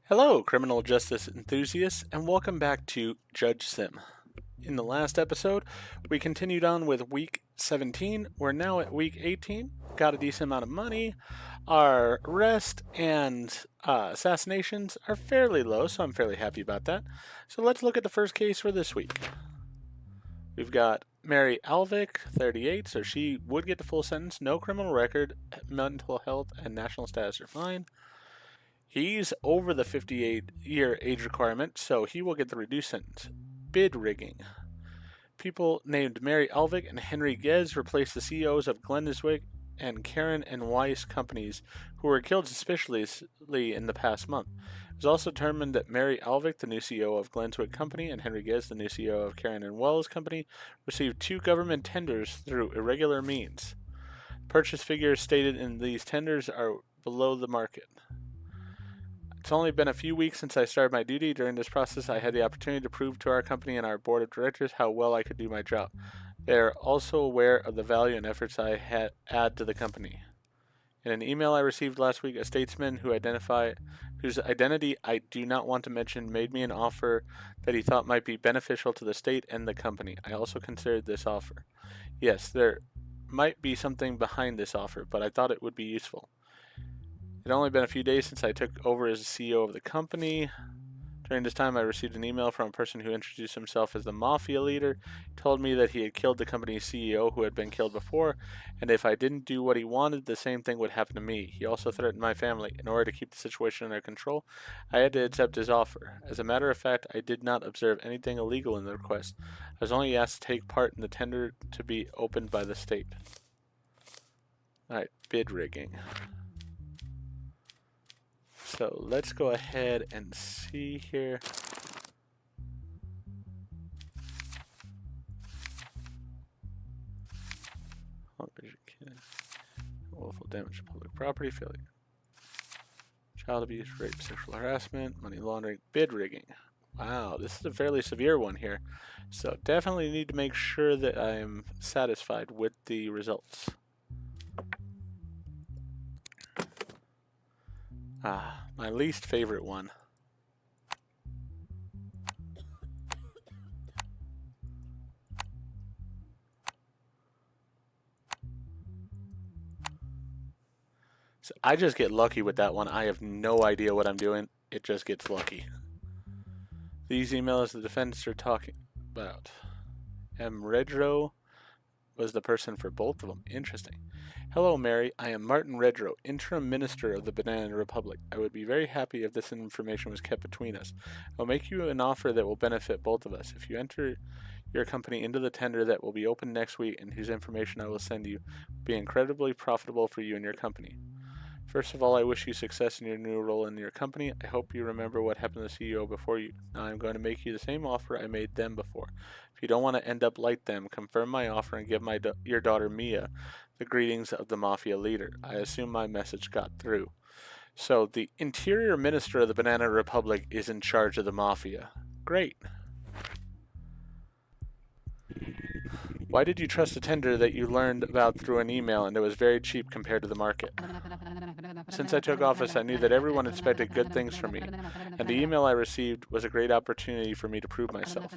Hello, criminal justice enthusiasts, and welcome back to JudgeSim. In the last episode, we continued on with week 17. We're now at week 18. Got a decent amount of money. Our arrest and assassinations are fairly low, so I'm fairly happy about that. So let's look at the first case for this week. We've got Mary Alvick, 38, so she would get the full sentence. No criminal record, mental health, and national status are fine. He's over the 58-year age requirement, so he will get the reduced sentence. Bid rigging. People named Mary Alvick and Henry Gez replaced the CEOs of Glendiswick and Karen and Weiss companies who were killed suspiciously in the past month. It was also determined that Mary Alvick, the new CEO of Glendiswick Company, and Henry Gez, the new CEO of Karen and Wells Company, received 2 government tenders through irregular means. Purchase figures stated in these tenders are below the market. It's only been a few weeks since I started my duty. During this process, I had the opportunity to prove to our company and our board of directors how well I could do my job. They are also aware of the value and efforts I add to the company. In an email I received last week, a statesman whose identity I do not want to mention made me an offer that he thought might be beneficial to the state and the company. I also considered this offer. Yes, there might be something behind this offer, but I thought it would be useful. It had only been a few days since I took over as the CEO of the company. During this time, I received an email from a person who introduced himself as the mafia leader. He told me that he had killed the company's CEO who had been killed before, and if I didn't do what he wanted, the same thing would happen to me. He also threatened my family. In order to keep the situation under control, I had to accept his offer. As a matter of fact, I did not observe anything illegal in the request. I was only asked to take part in the tender to be opened by the state. Alright, bid rigging. So let's go ahead and see here. Willful damage to public property, failure. Child abuse, rape, sexual harassment, money laundering, bid rigging. Wow, this is a fairly severe one here. So definitely need to make sure that I am satisfied with the results. My least favorite one. So I just get lucky with that one. I have no idea what I'm doing. It just gets lucky. These emails the defendants are talking about. M. Redrow was the person for both of them. Interesting. Hello, Mary. I am Martin Redrow, interim minister of the Banana Republic. I would be very happy if this information was kept between us. I will make you an offer that will benefit both of us. If you enter your company into the tender that will be open next week and whose information I will send you, will be incredibly profitable for you and your company. First of all, I wish you success in your new role in your company. I hope you remember what happened to the CEO before you. Now I'm going to make you the same offer I made them before. If you don't want to end up like them, confirm my offer and give your daughter Mia the greetings of the mafia leader. I assume my message got through. So the interior minister of the Banana Republic is in charge of the mafia. Great. Why did you trust a tender that you learned about through an email and it was very cheap compared to the market? Since I took office, I knew that everyone expected good things from me, and the email I received was a great opportunity for me to prove myself.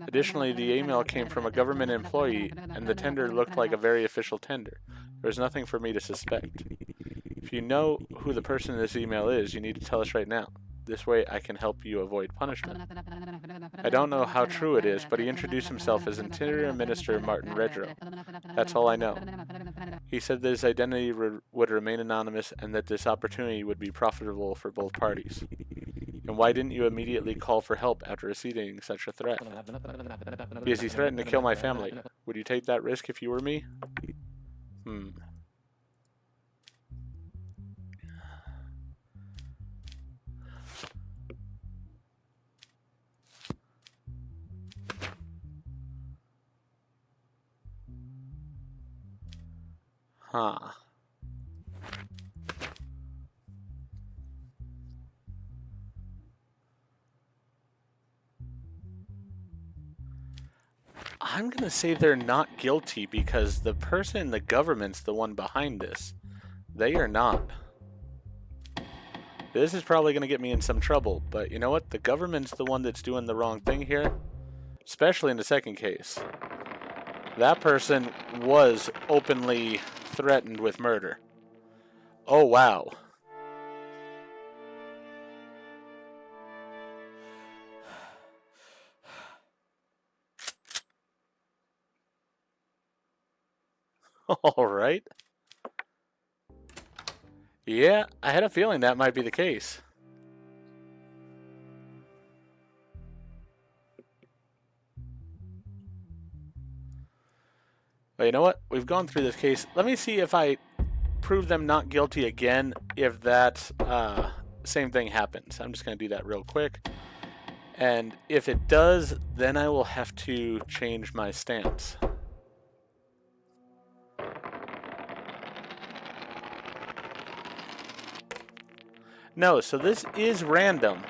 Additionally, the email came from a government employee, and the tender looked like a very official tender. There was nothing for me to suspect. If you know who the person in this email is, you need to tell us right now. This way I can help you avoid punishment. I don't know how true it is, but he introduced himself as Interior Minister Martin Redrow. That's all I know. He said that his identity would remain anonymous and that this opportunity would be profitable for both parties. And why didn't you immediately call for help after receiving such a threat? Because he threatened to kill my family. Would you take that risk if you were me? I'm going to say they're not guilty because the person in the government's the one behind this. They are not. This is probably going to get me in some trouble, but you know what? The government's the one that's doing the wrong thing here, especially in the second case. That person was openly threatened with murder. Oh, wow. All right. Yeah, I had a feeling that might be the case. But you know what? We've gone through this case. Let me see if I prove them not guilty again, if that same thing happens. I'm just going to do that real quick. And if it does, then I will have to change my stance. No, so this is random.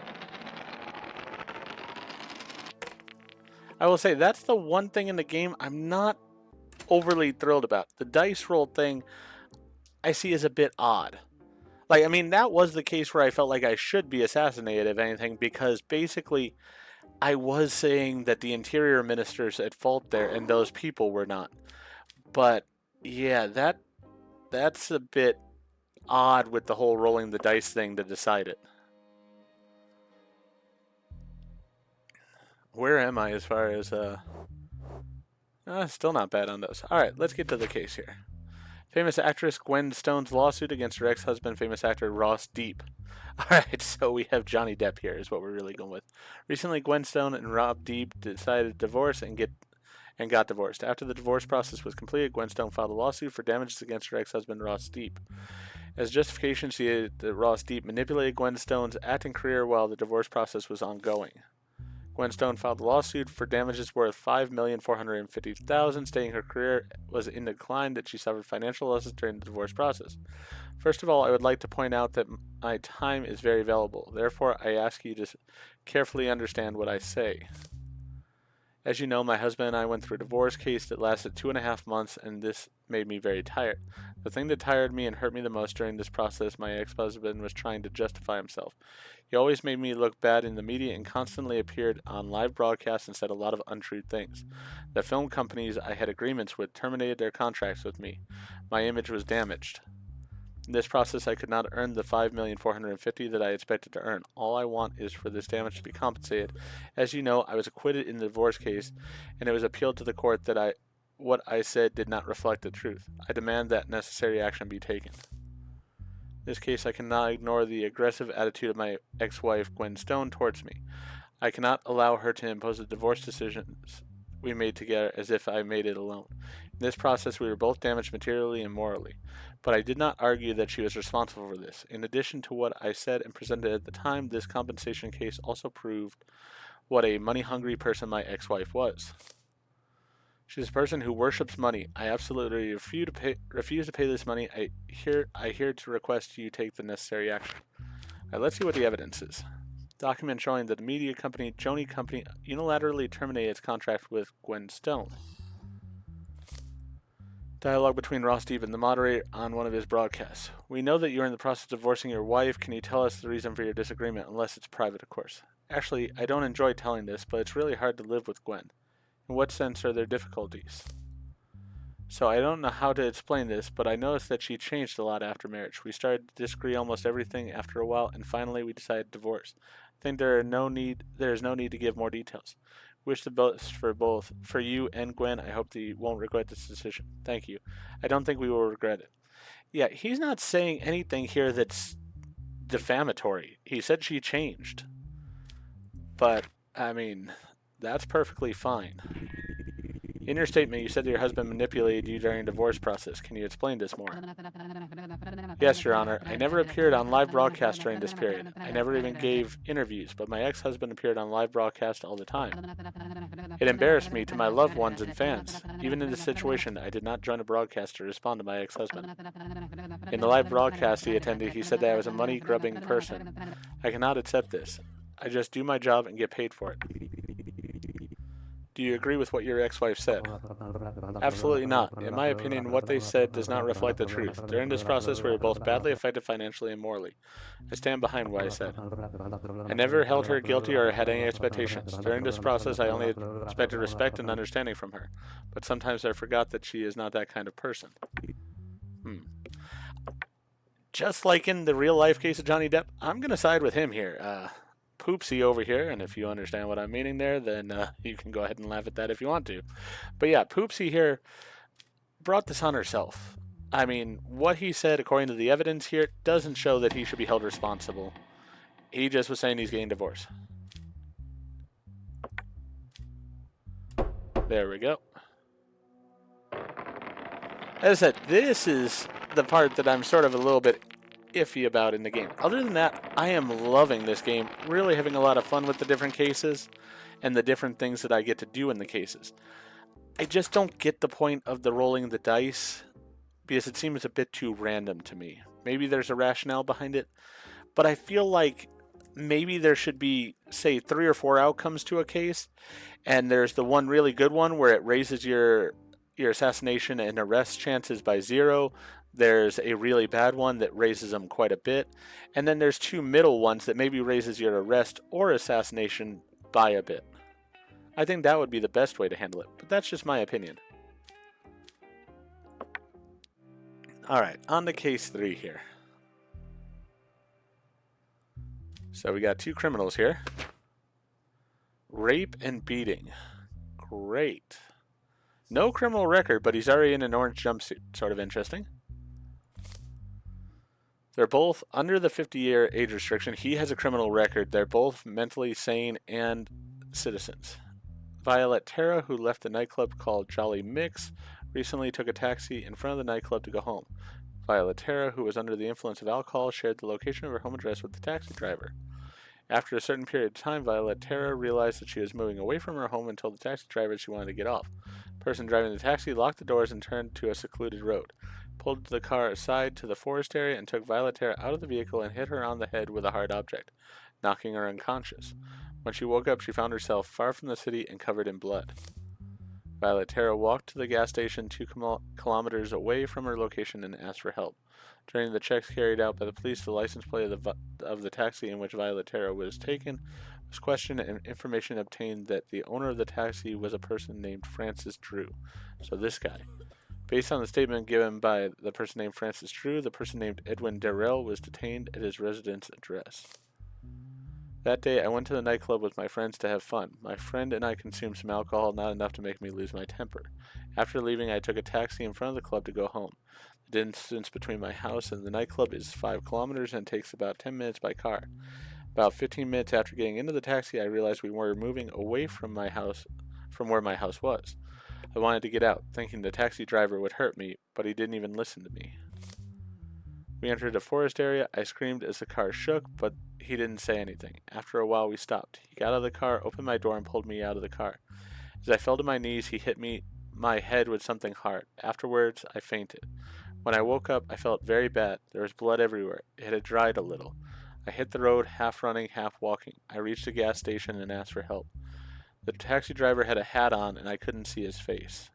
I will say that's the one thing in the game I'm not overly thrilled about. The dice roll thing I see as a bit odd. Like, I mean, that was the case where I felt like I should be assassinated, if anything, because basically I was saying that the interior minister's at fault there and those people were not. But yeah, that's a bit odd with the whole rolling the dice thing to decide it. Where am I as far as still not bad on those. Alright, let's get to the case here. Famous actress Gwen Stone's lawsuit against her ex-husband, famous actor Ross Deep. Alright, so we have Johnny Depp here is what we're really going with. Recently, Gwen Stone and Rob Deep decided to divorce and got divorced. After the divorce process was completed, Gwen Stone filed a lawsuit for damages against her ex-husband Ross Deep. As justification, she said that Ross Deep manipulated Gwen Stone's acting career while the divorce process was ongoing. Gwen Stone filed a lawsuit for damages worth $5,450,000, stating her career was in decline, that she suffered financial losses during the divorce process. First of all, I would like to point out that my time is very valuable. Therefore, I ask you to carefully understand what I say. As you know, my husband and I went through a divorce case that lasted 2.5 months, and this made me very tired. The thing that tired me and hurt me the most during this process, my ex-husband was trying to justify himself. He always made me look bad in the media and constantly appeared on live broadcasts and said a lot of untrue things. The film companies I had agreements with terminated their contracts with me. My image was damaged. In this process, I could not earn the $5,450,000 that I expected to earn. All I want is for this damage to be compensated. As you know, I was acquitted in the divorce case, and it was appealed to the court that what I said did not reflect the truth. I demand that necessary action be taken. In this case, I cannot ignore the aggressive attitude of my ex-wife, Gwen Stone, towards me. I cannot allow her to impose the divorce decisions we made together as if I made it alone. In this process, we were both damaged materially and morally. But I did not argue that she was responsible for this. In addition to what I said and presented at the time, this compensation case also proved what a money-hungry person my ex-wife was. She is a person who worships money. I absolutely refuse to pay this money. I here to request you take the necessary action. All right, let's see what the evidence is. Document showing that the media company, Joni Company, unilaterally terminated its contract with Gwen Stone. Dialogue between Ross Deep and the moderator on one of his broadcasts. We know that you're in the process of divorcing your wife. Can you tell us the reason for your disagreement? Unless it's private, of course. Actually, I don't enjoy telling this, but it's really hard to live with Gwen. In what sense are there difficulties? So I don't know how to explain this, but I noticed that she changed a lot after marriage. We started to disagree almost everything after a while, and finally we decided divorce. I think there is no need to give more details. Wish the best for both. For you and Gwen, I hope that you won't regret this decision. Thank you. I don't think we will regret it. Yeah, he's not saying anything here that's defamatory. He said she changed. But, I mean, that's perfectly fine. In your statement, you said that your husband manipulated you during the divorce process. Can you explain this more? Yes, Your Honor. I never appeared on live broadcast during this period. I never even gave interviews, but my ex-husband appeared on live broadcast all the time. It embarrassed me to my loved ones and fans. Even in this situation, I did not join a broadcast to respond to my ex-husband. In the live broadcast he attended, he said that I was a money-grubbing person. I cannot accept this. I just do my job and get paid for it. Do you agree with what your ex-wife said? Absolutely not. In my opinion, what they said does not reflect the truth. During this process, we were both badly affected financially and morally. I stand behind what I said. I never held her guilty or had any expectations. During this process, I only expected respect and understanding from her. But sometimes I forgot that she is not that kind of person. Just like in the real-life case of Johnny Depp, I'm going to side with him here. Poopsie over here, and if you understand what I'm meaning there, then you can go ahead and laugh at that if you want to. But yeah, Poopsie here brought this on herself. I mean, what he said, according to the evidence here, doesn't show that he should be held responsible. He just was saying he's getting divorced. There we go. As I said, this is the part that I'm sort of a little bit iffy about in the game. Other than that, I am loving this game, really having a lot of fun with the different cases and the different things that I get to do in the cases. I just don't get the point of the rolling the dice because it seems a bit too random to me. Maybe there's a rationale behind it, but I feel like maybe there should be, say, 3 or 4 outcomes to a case, and there's the one really good one where it raises your assassination and arrest chances by 0. There's a really bad one that raises them quite a bit. And then there's 2 middle ones that maybe raises your arrest or assassination by a bit. I think that would be the best way to handle it, but that's just my opinion. Alright, on to case 3 here. So we got 2 criminals here. Rape and beating. Great. No criminal record, but he's already in an orange jumpsuit. Sort of interesting. They're both under the 50-year age restriction. He has a criminal record. They're both mentally sane and citizens. Violet Terra, who left the nightclub called Jolly Mix, recently took a taxi in front of the nightclub to go home. Violet Terra, who was under the influence of alcohol, shared the location of her home address with the taxi driver. After a certain period of time, Violet Terra realized that she was moving away from her home and told the taxi driver she wanted to get off. The person driving the taxi locked the doors and turned to a secluded road, pulled the car aside to the forest area, and took Violet Terra out of the vehicle and hit her on the head with a hard object, knocking her unconscious. When she woke up, she found herself far from the city and covered in blood. Violet Terra walked to the gas station 2 kilometers away from her location and asked for help. During the checks carried out by the police, the license plate of the taxi in which Violet Terra was taken was questioned, and information obtained that the owner of the taxi was a person named Francis Drew. So this guy. Based on the statement given by the person named Francis Drew, the person named Edwin Darrell was detained at his residence address. That day, I went to the nightclub with my friends to have fun. My friend and I consumed some alcohol, not enough to make me lose my temper. After leaving, I took a taxi in front of the club to go home. The distance between my house and the nightclub is 5 kilometers and takes about 10 minutes by car. About 15 minutes after getting into the taxi, I realized we were moving away from where my house was. I wanted to get out, thinking the taxi driver would hurt me, but he didn't even listen to me. We entered a forest area. I screamed as the car shook, but he didn't say anything. After a while, we stopped. He got out of the car, opened my door, and pulled me out of the car. As I fell to my knees, he hit my head with something hard. Afterwards, I fainted. When I woke up, I felt very bad. There was blood everywhere. It had dried a little. I hit the road, half running, half walking. I reached a gas station and asked for help. The taxi driver had a hat on, and I couldn't see his face.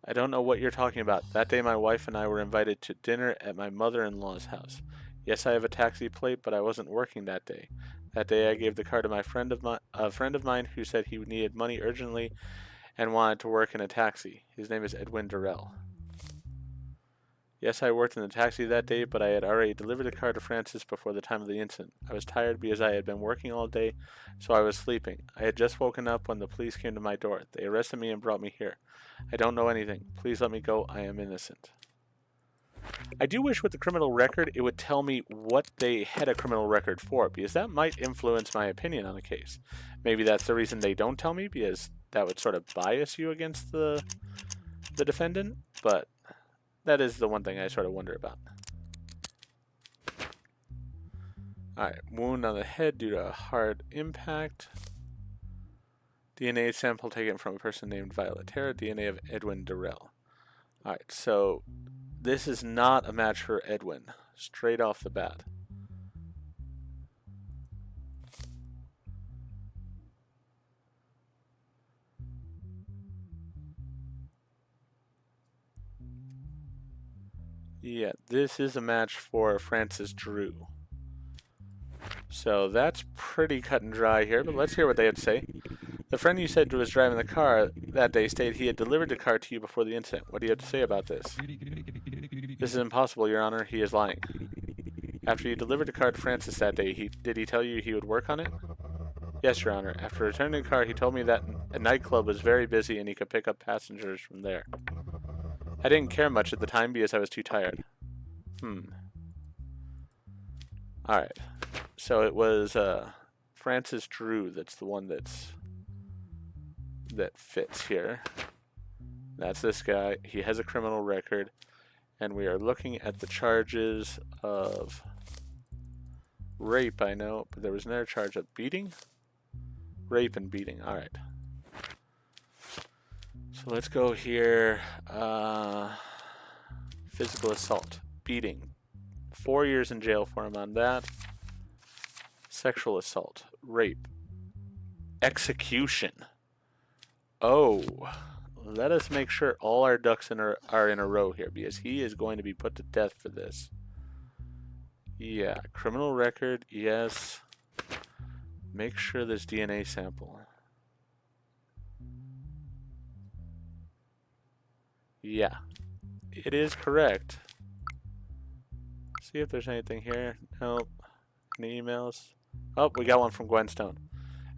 I don't know what you're talking about. That day, my wife and I were invited to dinner at my mother-in-law's house. Yes, I have a taxi plate, but I wasn't working that day. That day, I gave the car to a friend of mine who said he needed money urgently and wanted to work in a taxi. His name is Edwin Darrell. Yes, I worked in the taxi that day, but I had already delivered the car to Francis before the time of the incident. I was tired because I had been working all day, so I was sleeping. I had just woken up when the police came to my door. They arrested me and brought me here. I don't know anything. Please let me go. I am innocent. I do wish with the criminal record it would tell me what they had a criminal record for, because that might influence my opinion on a case. Maybe that's the reason they don't tell me, because that would sort of bias you against the defendant, but that is the one thing I sort of wonder about. Alright, wound on the head due to a hard impact. DNA sample taken from a person named Violet Terra, DNA of Edwin Darrell. Alright, so this is not a match for Edwin, straight off the bat. Yeah, this is a match for Francis Drew. So that's pretty cut and dry here, but let's hear what they have to say. The friend you said was driving the car that day stated he had delivered the car to you before the incident. What do you have to say about this? This is impossible, Your Honor. He is lying. After you delivered the car to Francis that day, did he tell you he would work on it? Yes, Your Honor. After returning the car, he told me that a nightclub was very busy and he could pick up passengers from there. I didn't care much at the time because I was too tired. Alright. So it was Francis Drew that's the one that fits here. That's this guy. He has a criminal record. And we are looking at the charges of rape, I know, but there was another charge of beating? Rape and beating. Alright. So let's go here. Physical assault. Beating. 4 years in jail for him on that. Sexual assault. Rape. Execution. Oh. Let us make sure all our ducks are in a row here, because he is going to be put to death for this. Yeah. Criminal record. Yes. Make sure there's DNA sample. Yeah. It is correct. See if there's anything here. Nope. Any emails? Oh, we got one from Gwen Stone.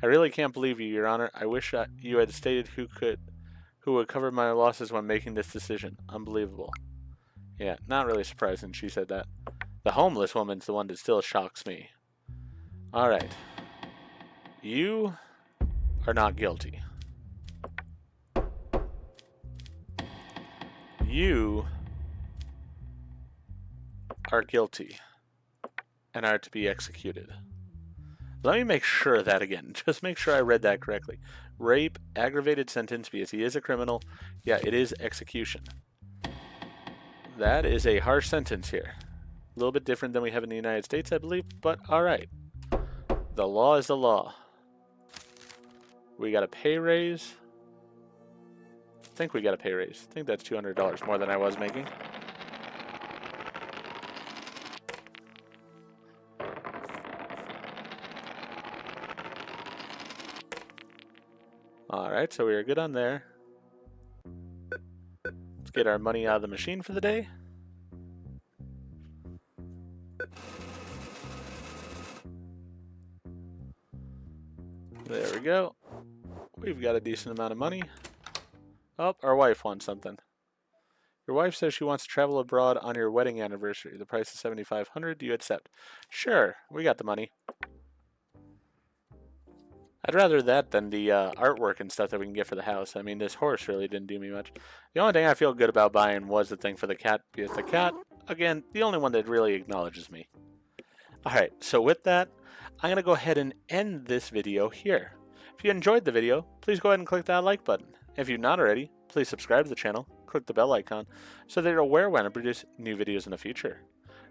I really can't believe you, Your Honor. I wish you had stated who would cover my losses when making this decision. Unbelievable. Yeah, not really surprising she said that. The homeless woman's the one that still shocks me. Alright. You are not guilty. You are guilty and are to be executed. Let me make sure of that again. Just make sure I read that correctly. Rape, aggravated sentence because he is a criminal. Yeah, it is execution. That is a harsh sentence here. A little bit different than we have in the United States, I believe, but alright. The law is the law. We got a pay raise. I think we got a pay raise. I think that's $200 more than I was making. Alright, so we are good on there. Let's get our money out of the machine for the day. There we go. We've got a decent amount of money. Oh, our wife wants something. Your wife says she wants to travel abroad on your wedding anniversary. The price is $7,500. Do you accept? Sure, we got the money. I'd rather that than the artwork and stuff that we can get for the house. I mean, this horse really didn't do me much. The only thing I feel good about buying was the thing for the cat, because the cat, again, the only one that really acknowledges me. Alright, so with that, I'm going to go ahead and end this video here. If you enjoyed the video, please go ahead and click that like button. If you've not already, please subscribe to the channel, click the bell icon, so that you're aware when I produce new videos in the future.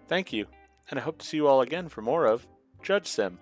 Thank you, and I hope to see you all again for more of JudgeSim.